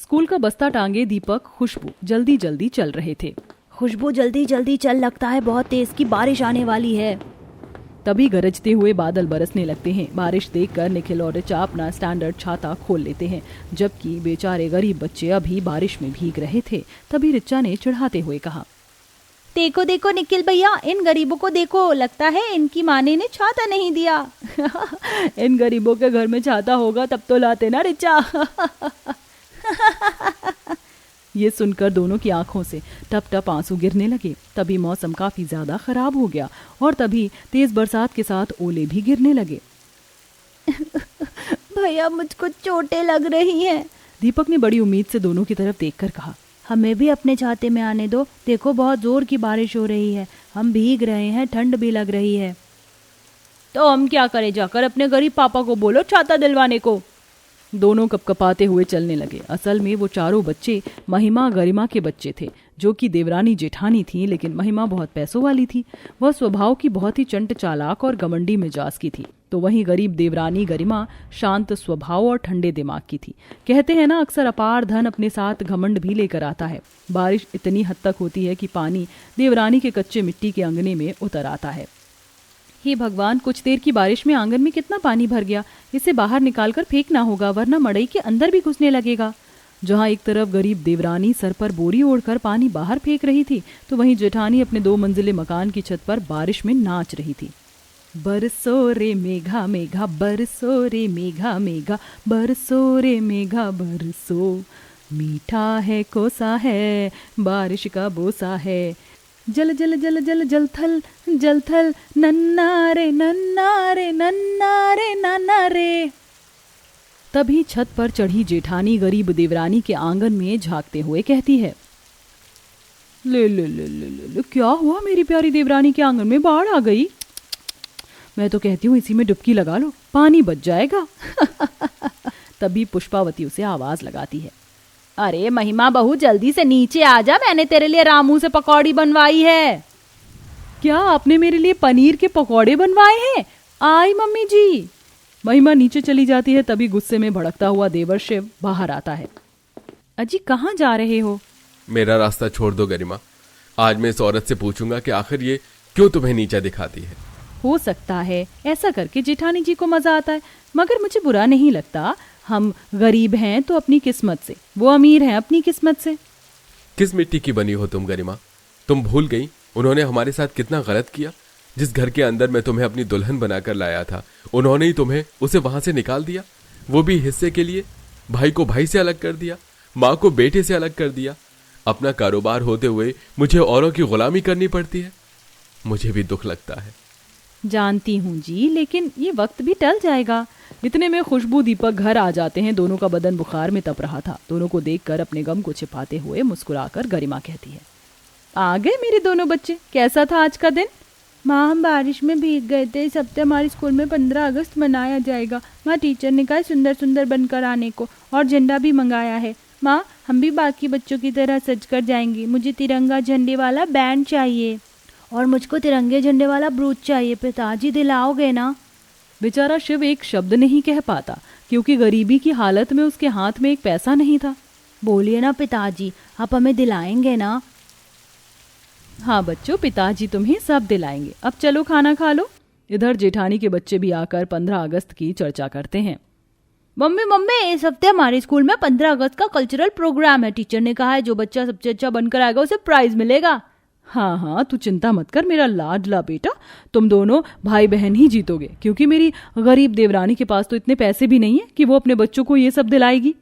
School का बस्ता टांगे दीपक खुशबू जल्दी जल्दी चल रहे थे। खुशबू जल्दी जल्दी चल, लगता है बहुत तेज की बारिश आने वाली है। तभी गरजते हुए बादल बरसने लगते हैं। बारिश देखकर निखिल और रिचा अपना स्टैंडर्ड छाता खोल लेते हैं, जबकि बेचारे गरीब बच्चे अभी बारिश में भीग रहे थे। तभी रिचा ने चिढ़ाते हुए कहा, देखो देखो निखिल भैया, इन गरीबों को देखो, लगता है इनकी माँ ने छाता नहीं दिया। इन गरीबों के घर में छाता होगा तब तो लाते ना रिचा। ये सुनकर दोनों की आंखों से टप टप आंसू गिरने लगे। तभी मौसम काफी ज्यादा खराब हो गया और तभी तेज बरसात के साथ ओले भी गिरने लगे। भैया मुझको चोटें लग रही हैं। दीपक ने बड़ी उम्मीद से दोनों की तरफ देखकर कहा, हमें भी अपने छाते में आने दो, देखो बहुत जोर की बारिश हो रही है, हम भीग रहे हैं, ठंड भी लग रही है। तो हम क्या करें, जाकर अपने गरीब पापा को बोलो छाता दिलवाने को। दोनों कपकपाते हुए चलने लगे। असल में वो चारों बच्चे महिमा गरिमा के बच्चे थे, जो कि देवरानी जेठानी थी। लेकिन महिमा बहुत पैसों वाली थी। वह स्वभाव की बहुत ही चंट चालाक और घमंडी मिजाज की थी, तो वहीं गरीब देवरानी गरिमा शांत स्वभाव और ठंडे दिमाग की थी। कहते हैं ना, अक्सर अपार धन अपने साथ घमंड भी लेकर आता है। बारिश इतनी हद तक होती है कि पानी देवरानी के कच्चे मिट्टी के अंगने में उतर आता है। हे भगवान, कुछ देर की बारिश में आंगन में कितना पानी भर गया। इसे बाहर निकालकर फेंकना होगा, वरना मड़ई के अंदर भी घुसने लगेगा। जहाँ एक तरफ गरीब देवरानी सर पर बोरी ओढ़कर पानी बाहर फेंक रही थी, तो वहीं जेठानी अपने 2 मंजिले मकान की छत पर बारिश में नाच रही थी। बरसो रे मेघा मेघा, बरसो रे मेघा मेघा, बरसो रे मेघा बरसो, मीठा है कोसा है, बारिश का बोसा है, जल जल जल जल जल थल जल थल, नन्ना रे नन्ना रे नन्ना रे नन्ना रे। तभी छत पर चढ़ी जेठानी गरीब देवरानी के आंगन में झांकते हुए कहती है, ले ले ले ले ले, ले क्या हुआ मेरी प्यारी देवरानी के आंगन में बाढ़ आ गई। मैं तो कहती हूँ इसी में डुबकी लगा लो, पानी बच जाएगा। तभी पुष्पावती उसे आवाज लगाती है, अरे महिमा बहू जल्दी से नीचे आ जा, मैंने तेरे लिए रामू से पकौड़ी बनवाई है। क्या आपने मेरे लिए पनीर के पकौड़े बनवाए हैं? आई मम्मी जी। महिमा नीचे चली जाती है। तभी गुस्से में भड़कता हुआ देवर शिव बाहर आता है। अजी कहाँ जा रहे हो? मेरा रास्ता छोड़ दो गरिमा। आज मैं इस औरत से पूछूंगा कि आखिर ये क्यों तुम्हें नीचा दिखाती है। हो सकता है ऐसा करके जेठानी जी को मजा आता है, मगर मुझे बुरा नहीं लगता। हम गरीब हैं तो अपनी किस्मत से, वो अमीर हैं अपनी किस्मत से। किस मिट्टी की बनी हो तुम गरिमा? तुम भूल गई उन्होंने हमारे साथ कितना गलत किया? जिस घर के अंदर मैं तुम्हें अपनी दुल्हन बनाकर लाया था, उन्होंने ही तुम्हें उसे वहां से निकाल दिया, वो भी हिस्से के लिए। भाई को भाई से अलग कर दिया, माँ को बेटे से अलग कर दिया। अपना कारोबार होते हुए मुझे औरों की गुलामी करनी पड़ती है। मुझे भी दुख लगता है। जानती हूँ जी, लेकिन ये वक्त भी टल जाएगा। इतने में खुशबू दीपक घर आ जाते हैं। दोनों का बदन बुखार में तप रहा था। दोनों को देखकर अपने गम को छिपाते हुए मुस्कुराकर गरिमा कहती है, आ गए मेरे दोनों बच्चे, कैसा था आज का दिन? माँ हम बारिश में भीग गए थे। इस हफ्ते हमारे स्कूल में 15 अगस्त मनाया जाएगा। माँ टीचर ने कहा सुंदर सुंदर बनकर आने को, और झंडा भी मंगाया है। माँ हम भी बाकी बच्चों की तरह सज कर जाएंगे। मुझे तिरंगा झंडे वाला बैंड चाहिए और मुझको तिरंगे झंडे वाला ब्रूच चाहिए। पिताजी दिलाओगे ना? बेचारा शिव एक शब्द नहीं कह पाता, क्योंकि गरीबी की हालत में उसके हाथ में एक पैसा नहीं था। बोलिए ना पिताजी, आप हमें दिलाएंगे ना? हाँ बच्चों, पिताजी तुम्हें सब दिलाएंगे। अब चलो खाना खा लो। इधर जेठानी के बच्चे भी आकर 15 अगस्त की चर्चा करते हैं। मम्मी मम्मी, इस हफ्ते हमारे स्कूल में 15 अगस्त का कल्चरल प्रोग्राम है। टीचर ने कहा है जो बच्चा सबसे अच्छा बनकर आएगा उसे प्राइज मिलेगा। हाँ हाँ, तू चिंता मत कर मेरा लाडला बेटा, तुम दोनों भाई बहन ही जीतोगे, क्योंकि मेरी गरीब देवरानी के पास तो इतने पैसे भी नहीं है कि वो अपने बच्चों को ये सब दिलाएगी।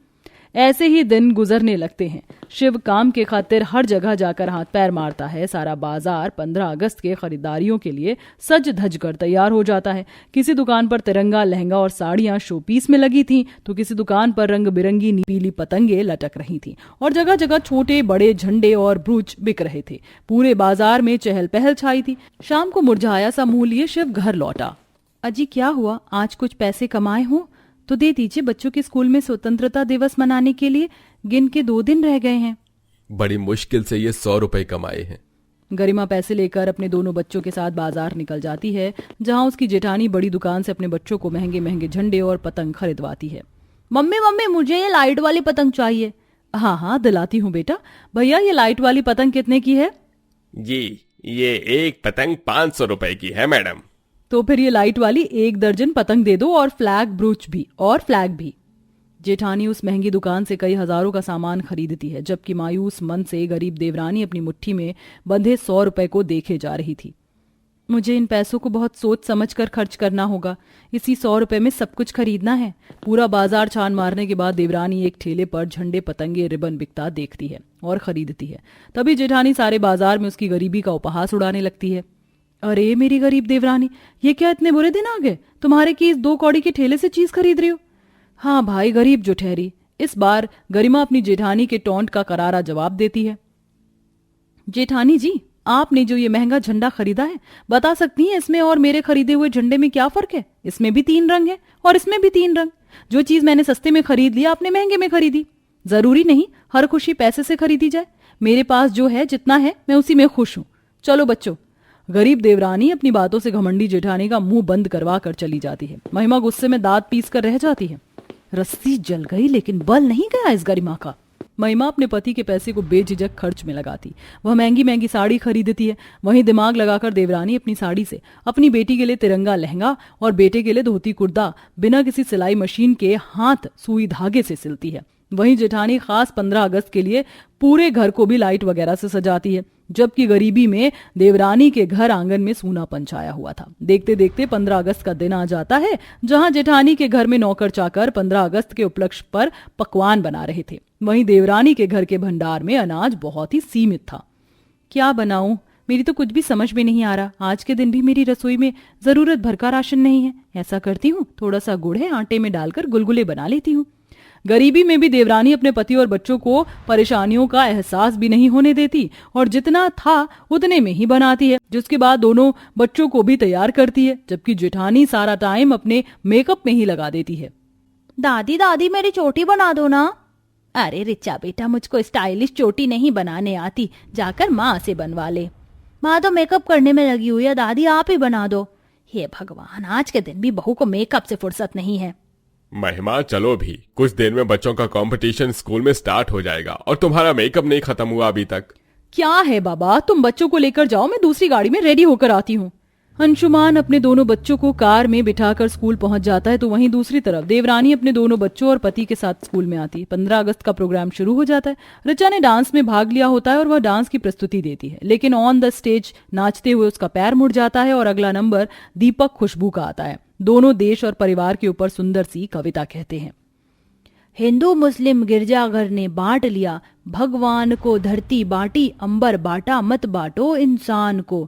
ऐसे ही दिन गुजरने लगते हैं। शिव काम के खातिर हर जगह जाकर हाथ पैर मारता है। सारा बाजार 15 अगस्त के खरीदारियों के लिए सज धज कर तैयार हो जाता है। किसी दुकान पर तिरंगा लहंगा और साड़ियां शोपीस में लगी थीं, तो किसी दुकान पर रंग बिरंगी पीली पतंगे लटक रही थीं, और जगह जगह छोटे बड़े झंडे और ब्रूच बिक रहे थे। पूरे बाजार में चहल पहल छाई थी। शाम को मुरझाया सा मुंह लिए शिव घर लौटा। अजी क्या हुआ, आज कुछ पैसे कमाए हो तो दे दीजिए। बच्चों के स्कूल में स्वतंत्रता दिवस मनाने के लिए गिन के 2 दिन रह गए हैं। बड़ी मुश्किल से ये 100 रुपए कमाए हैं। गरिमा पैसे लेकर अपने दोनों बच्चों के साथ बाजार निकल जाती है, जहां उसकी जेठानी बड़ी दुकान से अपने बच्चों को महंगे महंगे झंडे और पतंग खरीदवाती है। मम्मी मम्मी, मुझे ये लाइट वाली पतंग चाहिए। हाँ हाँ दिलाती हूँ बेटा। भैया ये लाइट वाली पतंग कितने की है? जी, ये एक पतंग 500 रुपए की है मैडम। तो फिर ये लाइट वाली 1 दर्जन पतंग दे दो और फ्लैग भी। जेठानी उस महंगी दुकान से कई हजारों का सामान खरीदती है, जबकि मायूस मन से गरीब देवरानी अपनी मुट्ठी में बंधे 100 रुपए को देखे जा रही थी। मुझे इन पैसों को बहुत सोच समझ कर खर्च करना होगा। इसी 100 रुपए में सब कुछ खरीदना है। पूरा बाजार छान मारने के बाद देवरानी एक ठेले पर झंडे पतंगे रिबन बिकता देखती है और खरीदती है। तभी जेठानी सारे बाजार में उसकी गरीबी का उपहास उड़ाने लगती है। अरे मेरी गरीब देवरानी, ये क्या इतने बुरे दिन आ गए तुम्हारे कि इस 2 कौड़ी के ठेले से चीज खरीद रही हो? हाँ भाई, गरीब जो ठहरी। इस बार गरिमा अपनी जेठानी के टोंट का करारा जवाब देती है। जेठानी जी, आपने जो ये महंगा झंडा खरीदा है, बता सकती हैं इसमें और मेरे खरीदे हुए झंडे में क्या फर्क है? इसमें भी 3 रंग है और इसमें भी 3 रंग। जो चीज मैंने सस्ते में खरीद लिया आपने महंगे में खरीदी। जरूरी नहीं हर खुशी पैसे से खरीदी जाए। मेरे पास जो है, जितना है, मैं उसी में खुश हूं। चलो बच्चों। गरीब देवरानी अपनी बातों से घमंडी जेठानी का मुंह बंद करवा कर चली जाती है। महिमा गुस्से में दांत पीस कर रह जाती है। रस्सी जल गई लेकिन बल नहीं गया इस गरिमा का। महिमा अपने पति के पैसे को बेझिझक खर्च में लगाती। वह महंगी महंगी साड़ी खरीदती है। वहीं दिमाग लगाकर देवरानी अपनी साड़ी से अपनी बेटी के लिए तिरंगा लहंगा और बेटे के लिए धोती कुर्ता बिना किसी सिलाई मशीन के हाथ सुई धागे से सिलती है। वहीं जेठानी खास 15 अगस्त के लिए पूरे घर को भी लाइट वगैरह से सजाती है, जबकि गरीबी में देवरानी के घर आंगन में सूनापन छाया हुआ था। देखते देखते 15 अगस्त का दिन आ जाता है, जहां जेठानी के घर में नौकर चाकर 15 अगस्त के उपलक्ष्य पर पकवान बना रहे थे। वहीं देवरानी के घर के भंडार में अनाज बहुत ही सीमित था। क्या बनाऊं, मेरी तो कुछ भी समझ में नहीं आ रहा। आज के दिन भी मेरी रसोई में जरूरत भर का राशन नहीं है। ऐसा करती हूँ, थोड़ा सा गुड़ है, आटे में डालकर गुलगुले बना लेती हूँ। गरीबी में भी देवरानी अपने पति और बच्चों को परेशानियों का एहसास भी नहीं होने देती और जितना था उतने में ही बनाती है, जिसके बाद दोनों बच्चों को भी तैयार करती है, जबकि जेठानी सारा टाइम अपने मेकअप में ही लगा देती है। दादी दादी मेरी चोटी बना दो ना। अरे रिचा बेटा, मुझको स्टाइलिश चोटी नहीं बनाने आती, जाकर माँ से बनवा ले। माँ तो मेकअप करने में लगी हुई है, दादी आप ही बना दो। हे भगवान, आज के दिन भी बहू को मेकअप से फुर्सत नहीं है। महिमा चलो भी, कुछ देर में बच्चों का कंपटीशन स्कूल में स्टार्ट हो जाएगा और तुम्हारा मेकअप नहीं खत्म हुआ अभी तक। क्या है बाबा, तुम बच्चों को लेकर जाओ, मैं दूसरी गाड़ी में रेडी होकर आती हूँ। अंशुमान अपने दोनों बच्चों को कार में बिठाकर स्कूल पहुंच जाता है, तो वहीं दूसरी तरफ देवरानी अपने दोनों बच्चों और पति के साथ स्कूल में आती है। 15 अगस्त का प्रोग्राम शुरू हो जाता है। ऋचा ने डांस में भाग लिया होता है और वह डांस की प्रस्तुति देती है, लेकिन ऑन द स्टेज नाचते हुए उसका पैर मुड़ जाता है और अगला नंबर दीपक खुशबू का आता है। दोनों देश और परिवार के ऊपर सुंदर सी कविता कहते हैं। हिंदू मुस्लिम गिरजाघर ने बांट लिया, भगवान को धरती बांटी, अंबर बांटा, मत बांटो इंसान को।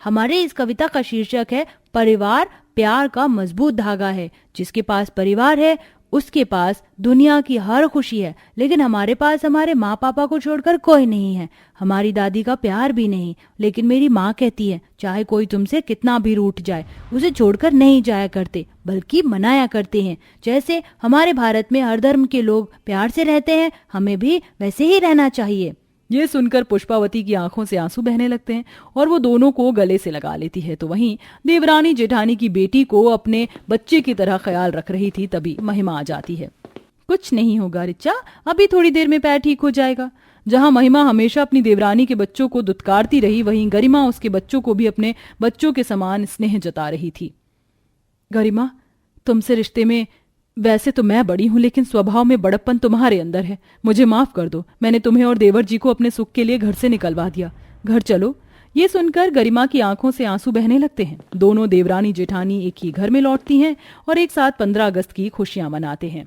हमारे इस कविता का शीर्षक है परिवार प्यार का मजबूत धागा है। जिसके पास परिवार है उसके पास दुनिया की हर खुशी है, लेकिन हमारे पास हमारे माँ पापा को छोड़कर कोई नहीं है। हमारी दादी का प्यार भी नहीं, लेकिन मेरी माँ कहती है चाहे कोई तुमसे कितना भी रूठ जाए उसे छोड़कर नहीं जाया करते, बल्कि मनाया करते हैं। जैसे हमारे भारत में हर धर्म के लोग प्यार से रहते हैं, हमें भी वैसे ही रहना चाहिए। ये सुनकर पुष्पावती की आंखों से आंसू बहने लगते हैं और वो दोनों को गले से लगा लेती है। तो वहीं देवरानी जेठानी की बेटी को अपने बच्चे की तरह ख्याल रख रही थी, तभी महिमा आ जाती है। कुछ नहीं होगा रिचा, अभी थोड़ी देर में पैर ठीक हो जाएगा। जहां महिमा हमेशा अपनी देवरानी के बच्चों को दुत्कारती रही, वहीं गरिमा उसके बच्चों को भी अपने बच्चों के समान स्नेह जता रही थी। गरिमा, तुमसे रिश्ते में वैसे तो मैं बड़ी हूं, लेकिन स्वभाव में बड़प्पन तुम्हारे अंदर है। मुझे माफ कर दो, मैंने तुम्हें और देवर जी को अपने सुख के लिए घर से निकलवा दिया। घर चलो। ये सुनकर गरिमा की आंखों से आंसू बहने लगते हैं। दोनों देवरानी जेठानी एक ही घर में लौटती हैं और एक साथ 15 अगस्त की खुशियां मनाते हैं।